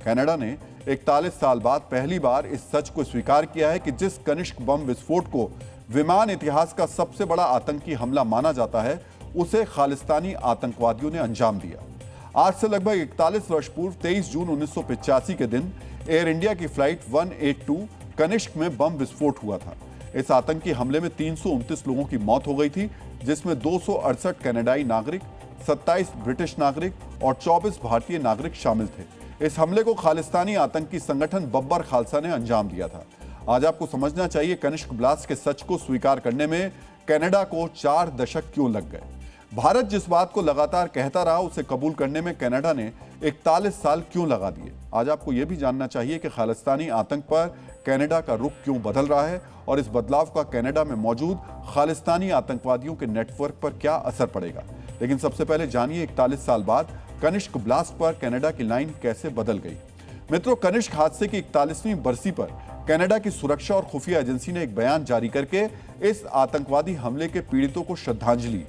Canada ने 41 साल बाद पहली बार इस सच को स्वीकार किया है कि जिस कनिष्क बम विस्फोट को विमान इतिहास का सबसे बड़ा आतंकी हमला माना जाता है, उसे खालिस्तानी आतंकवादियों ने अंजाम दिया। आज से लगभग 41 वर्ष पूर्व 23 जून 1985 के दिन एयर इंडिया की फ्लाइट 182 कनिष्क में बम विस्फोट हुआ था। इस आतंकी हमले में 329 लोगों की मौत हो गई थी, जिसमें 268 कनाडाई नागरिक, 27 ब्रिटिश नागरिक और 24 भारतीय नागरिक शामिल थे। इस हमले को खालिस्तानी आतंकी संगठन बब्बर खालसा ने अंजाम दिया था। आज आपको समझना चाहिए कनिष्क ब्लास्ट के सच को स्वीकार करने में कनाडा को 4 दशक क्यों लग गए। भारत जिस बात को लगातार कहता रहा, उसे कबूल करने में कनाडा ने 41 साल क्यों लगा दिए। आज आपको यह भी जानना चाहिए कि खालिस्तानी आतंक पर कनाडा का रुख क्यों बदल रहा है और इस बदलाव का कनाडा में मौजूद खालिस्तानी आतंकवादियों के नेटवर्क पर क्या असर पड़ेगा। लेकिन सबसे पहले जानिए 41 साल बाद कनिष्क ब्लास्ट पर कनाडा की लाइन कैसे बदल गई। मित्रों, कनिष्क हादसे की 41वीं बरसी पर कनाडा की सुरक्षा और खुफिया एजेंसी ने एक बयान जारी करके इस आतंकवादी हमले के पीड़ितों को श्रद्धांजलि,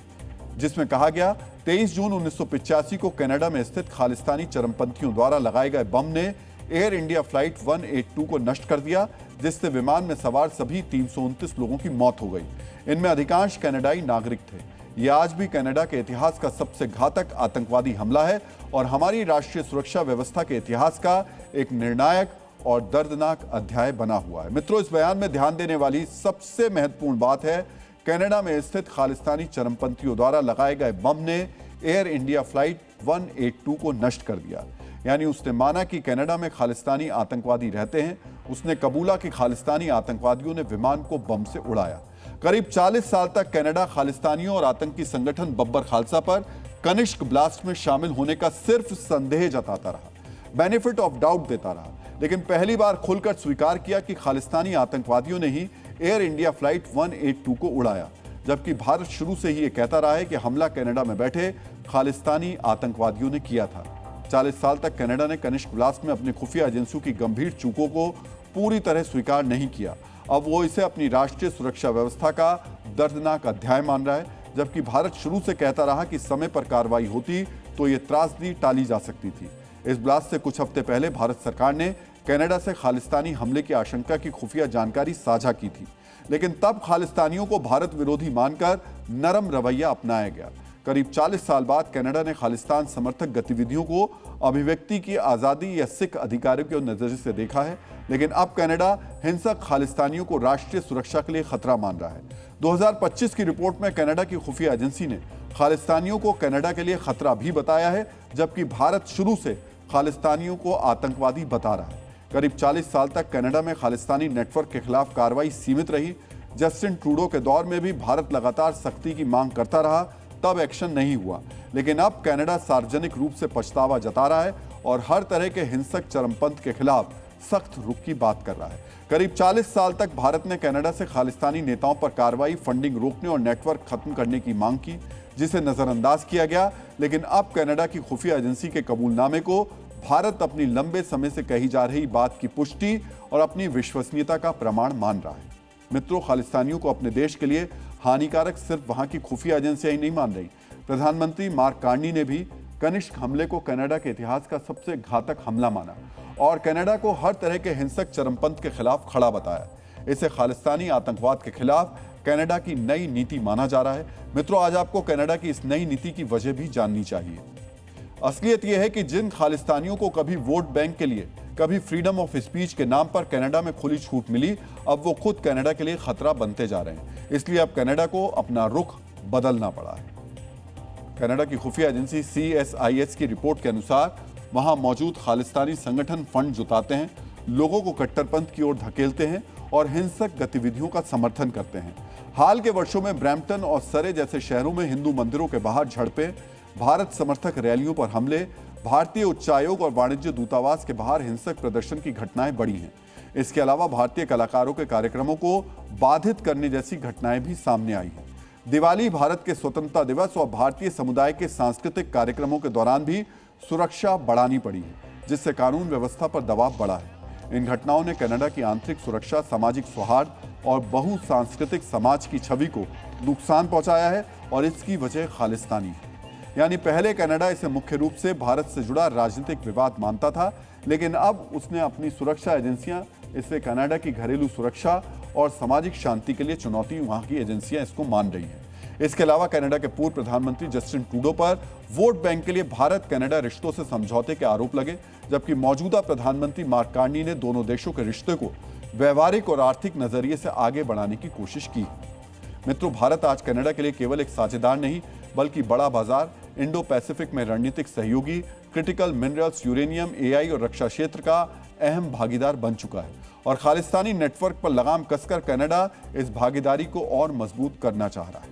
जिसमें कहा गया 23 जून 1985 को कनाडा में स्थित खालिस्तानी चरमपंथियों द्वारा लगाए गए बम ने एयर इंडिया फ्लाइट 182 को नष्ट कर दिया, जिससे विमान में सवार सभी 329 लोगों की मौत हो गई। इनमें अधिकांश कनाडाई नागरिक थे। यह आज भी कनाडा के इतिहास का सबसे घातक आतंकवादी हमला है और हमारी राष्ट्रीय सुरक्षा व्यवस्था के इतिहास का एक निर्णायक और दर्दनाक अध्याय बना हुआ है। मित्रों, इस बयान में ध्यान देने वाली सबसे महत्वपूर्ण बात है, कनाडा में स्थित खालिस्तानी चरमपंथियों द्वारा लगाए गए बम ने एयर इंडिया फ्लाइट 182 को नष्ट कर दिया। यानी उसने माना कि कनाडा में खालिस्तानी आतंकवादी रहते हैं। उसने कबूला कि खालिस्तानी आतंकवादियों ने विमान को बम से उड़ाया। करीब 40 साल तक कनाडा खालिस्तानियों और आतंकी संगठन बब्बर खालसा पर कनिष्क ब्लास्ट में शामिल होने का सिर्फ संदेह जताता रहा, बेनिफिट ऑफ डाउट देता रहा, लेकिन पहली बार खुलकर स्वीकार किया कि खालिस्तानी आतंकवादियों ने ही एयर इंडिया फ्लाइट 182 को उड़ाया, जबकि भारत शुरू से ही ये कहता रहा है कि हमला कनाडा में बैठे खालिस्तानी आतंकवादियों ने किया था। 40 साल तक कनाडा ने कनिष्क ब्लास्ट में अपनी खुफिया एजेंसियों की गंभीर चूकों को पूरी तरह स्वीकार नहीं किया। अब वो इसे अपनी राष्ट्रीय सुरक्षा व्यवस्था का दर्दनाक अध्याय मान रहा है, जबकि भारत शुरू से कहता रहा कि समय पर कार्रवाई होती तो ये त्रासदी टाली जा सकती थी। इस ब्लास्ट से कुछ हफ्ते पहले भारत सरकार ने कनाडा से खालिस्तानी हमले की आशंका की खुफिया जानकारी साझा की थी, लेकिन तब खालिस्तानियों को भारत विरोधी मानकर नरम रवैया अपनाया गया। करीब 40 साल बाद कनाडा ने खालिस्तान समर्थक गतिविधियों को अभिव्यक्ति की आज़ादी या सिख अधिकारों के नजरिए से देखा है, लेकिन अब कनाडा हिंसक खालिस्तानियों को राष्ट्रीय सुरक्षा के लिए खतरा मान रहा है। 2025 की रिपोर्ट में कनाडा की खुफिया एजेंसी ने खालिस्तानियों को कनाडा के लिए खतरा भी बताया है, जबकि भारत शुरू से खालिस्तानियों को आतंकवादी बता रहा है। करीब 40 साल तक कनाडा में खालिस्तानी नेटवर्क के खिलाफ कार्रवाई सीमित रही। जस्टिन ट्रूडो के दौर में भी भारत लगातार सख्ती की मांग करता रहा, तब एक्शन नहीं हुआ, लेकिन अब कनाडा सार्वजनिक रूप से पछतावा जता रहा है और हर तरह के हिंसक चरमपंथ के खिलाफ सख्त रुख की बात कर रहा है। करीब 40 साल तक भारत ने कनाडा से खालिस्तानी नेताओं पर कार्रवाई, फंडिंग रोकने और नेटवर्क खत्म करने की मांग की, जिसे नजरअंदाज किया गया, लेकिन अब कनाडा की खुफिया एजेंसी के कबूलनामे को भारत अपनी लंबे समय से कही जा रही बात की पुष्टि और अपनी विश्वसनीयता का प्रमाण मान रहा है। मित्रों, खालिस्तानियों को अपने देश के लिए हानिकारक सिर्फ वहां की खुफिया एजेंसियां ही नहीं मान रही। प्रधानमंत्री मार्क कार्नी ने भी कनिष्क हमले को कनाडा के इतिहास का सबसे घातक हमला माना और कनाडा को हर तरह के हिंसक चरमपंथ के खिलाफ खड़ा बताया। इसे खालिस्तानी आतंकवाद के खिलाफ कनाडा की नई नीति माना जा रहा है। मित्रों, आज आपको कनाडा की इस नई नीति की वजह भी जाननी चाहिए। असलियत यह है कि जिन खालिस्तानियों को कभी वोट बैंक के लिए, कभी फ्रीडम ऑफ स्पीच के नाम पर कनाडा में खुली छूट मिली, अब वो खुद कनाडा के लिए खतरा बनते जा रहे हैं। इसलिए अब कनाडा को अपना रुख बदलना पड़ा है। कनाडा की खुफिया एजेंसी CSIS की रिपोर्ट के अनुसार वहां मौजूद खालिस्तानी संगठन फंड जुटाते हैं, लोगों को कट्टरपंथ की ओर धकेलते हैं और हिंसक गतिविधियों का समर्थन करते हैं। हाल के वर्षों में ब्रैम्पटन और सरे जैसे शहरों में हिंदू मंदिरों के बाहर झड़पें, भारत समर्थक रैलियों पर हमले, भारतीय उच्चायोग और वाणिज्य दूतावास के बाहर हिंसक प्रदर्शन की घटनाएं बढ़ी हैं। इसके अलावा भारतीय कलाकारों के कार्यक्रमों को बाधित करने जैसी घटनाएं भी सामने आई हैं। दिवाली, भारत के स्वतंत्रता दिवस और भारतीय समुदाय के सांस्कृतिक कार्यक्रमों के दौरान भी सुरक्षा बढ़ानी पड़ी है, जिससे कानून व्यवस्था पर दबाव बढ़ा है। इन घटनाओं ने कनाडा की आंतरिक सुरक्षा, सामाजिक सौहार्द और बहुसांस्कृतिक समाज की छवि को नुकसान पहुंचाया है और इसकी वजह खालिस्तानी है। यानी पहले कनाडा इसे मुख्य रूप से भारत से जुड़ा राजनीतिक विवाद मानता था, लेकिन अब उसने अपनी सुरक्षा एजेंसियां इसे कनाडा की घरेलू सुरक्षा और सामाजिक शांति के लिए चुनौती वहां की एजेंसियां इसको मान रही हैं। इसके अलावा कनाडा के पूर्व प्रधानमंत्री जस्टिन ट्रूडो पर वोट बैंक के लिए भारत कनाडा रिश्तों से समझौते के आरोप लगे, जबकि मौजूदा प्रधानमंत्री मार्क कार्नी ने दोनों देशों के रिश्ते को व्यवहारिक और आर्थिक नजरिए से आगे बढ़ाने की कोशिश की। मित्रों, भारत आज कनाडा के लिए केवल एक साझेदार नहीं बल्कि बड़ा बाजार, इंडो पैसिफिक में रणनीतिक सहयोगी, क्रिटिकल मिनरल्स, यूरेनियम, एआई और रक्षा क्षेत्र का अहम भागीदार बन चुका है और खालिस्तानी नेटवर्क पर लगाम कसकर कनाडा इस भागीदारी को और मजबूत करना चाह रहा है।